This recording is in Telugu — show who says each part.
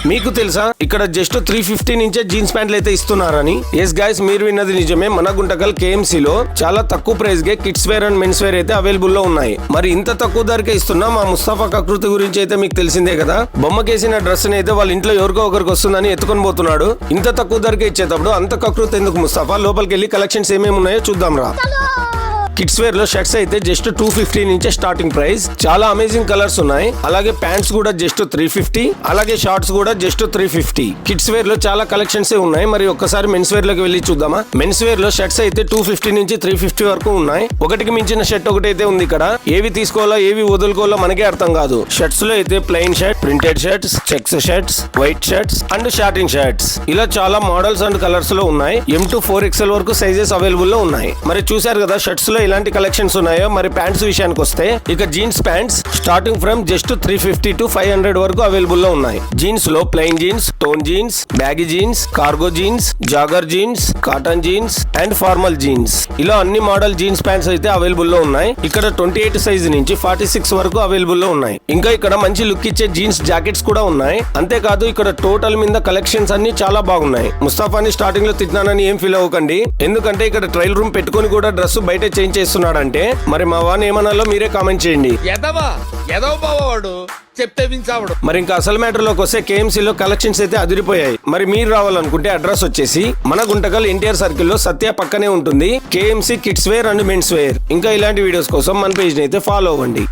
Speaker 1: మీకు తెలుసా ఇక్కడ జస్ట్ 350 నుంచే జీన్స్ ప్యాంట్లు అయితే ఇస్తున్నారని. ఎస్ గైస్, మీరు విన్నది నిజమే. మన గుంటకల్ KMC లో చాలా తక్కువ ప్రైస్ గా kids wear and men's wear అయితే అవైలబుల్ లో ఉన్నాయి. మరి ఇంత తక్కువ ధరకే ఇస్తున్నా మా ముస్తఫా కకృతి గురించి అయితే మీకు తెలిసిందే కదా. బొమ్మకేసిన డ్రెస్ అయితే వాళ్ళ ఇంట్లో ఎవరికో ఒకరికి వస్తుందని ఎత్తుకొని పోతున్నాడు. ఇంత తక్కువ ధరకే ఇచ్చేటప్పుడు అంత కకృతి ఎందుకు ముస్తఫా? లోపలికి వెళ్ళి కలెక్షన్స్ ఏమేమి ఉన్నాయో చూద్దాం రా. కిడ్స్ వేర్ లో షర్ట్స్ అయితే జస్ట్ 250 నుంచే స్టార్టింగ్ ప్రైస్. చాలా అమేజింగ్ కలర్స్ ఉన్నాయి. అలాగే ప్యాంట్స్ కూడా జస్ట్ 350, అలాగే షార్ట్స్ కూడా జస్ట్ 350. కిడ్స్ వేర్ లో చాలా కలెక్షన్స్ ఉన్నాయి. మరి ఒక్కసారి మెన్స్ వేర్ లోకి వెళ్ళి చూద్దామా. మెన్స్ వేర్ లో షర్ట్స్ అయితే 250 నుంచి 350 వరకు ఉన్నాయి. ఒకటికి మించిన షర్ట్ ఒకటైతే ఉంది ఇక్కడ. ఏవి తీసుకోవాలో ఏవి వదులుకోవాలో మనకే అర్థం కాదు. షర్ట్స్ లో అయితే plain shirt, printed shirts, checks shirts, white shirts and shorting shirts ఇలా చాలా మోడల్స్ అండ్ కలర్స్ లో ఉన్నాయి. M to 4XL వరకు సైజెస్ అవైలబుల్ లో ఉన్నాయి. మరి చూసారు కదా షర్ట్స్ లో ఇలాంటి కలెక్షన్స్ ఉన్నాయో. మరి ప్యాంట్స్ విషయానికి వస్తే ఇక jeans pants starting from just 350 to 500 వరకు అవైలబుల్ లో ఉన్నాయి. జీన్స్ లో plain jeans, tone jeans, baggy jeans, cargo jeans, jogger jeans, cotton jeans and formal jeans ఇలా అన్ని మోడల్ జీన్స్ ప్యాంట్స్ అయితే అవైలబుల్ లో ఉన్నాయి. ఇక్కడ 28 సైజ్ నుంచి 46 వరకు అవైలబుల్ లో ఉన్నాయి. ఇంకా ఇక్కడ మంచి లుక్ ఇచ్చే జీన్స్ జాకెట్స్ కూడా ఉన్నాయి. అంతేకాదు ఇక్కడ టోటల్ మీద కలెక్షన్స్ అన్ని చాలా బాగున్నాయి. ముస్తాఫాని స్టార్టింగ్ లో తిట్టినానని ఏం ఫీల్ అవ్వకండి. ఎందుకంటే ఇక్కడ ట్రయల్ రూమ్ పెట్టుకుని కూడా డ్రెస్ బయట చేంజ్ చేస్తున్నాడు అంటే మరి మా వాడిని ఏమన్నాలో మీరే కామెంట్ చేయండి.
Speaker 2: చెప్తే వించావుడు.
Speaker 1: మరి ఇంకా అసలు మ్యాటర్ లోకి వస్తే KMC లో కలెక్షన్స్ అయితే అదిరిపోయాయి. మరి మీరు రావాలనుకుంటే అడ్రస్ వచ్చేసి మన గుంటకల్ NTR సర్కిల్ లో సత్య పక్కనే ఉంటుంది KMC kids wear and men's wear. ఇంకా ఇలాంటి వీడియోస్ కోసం మన పేజ్ ని అయితే ఫాలో అవ్వండి.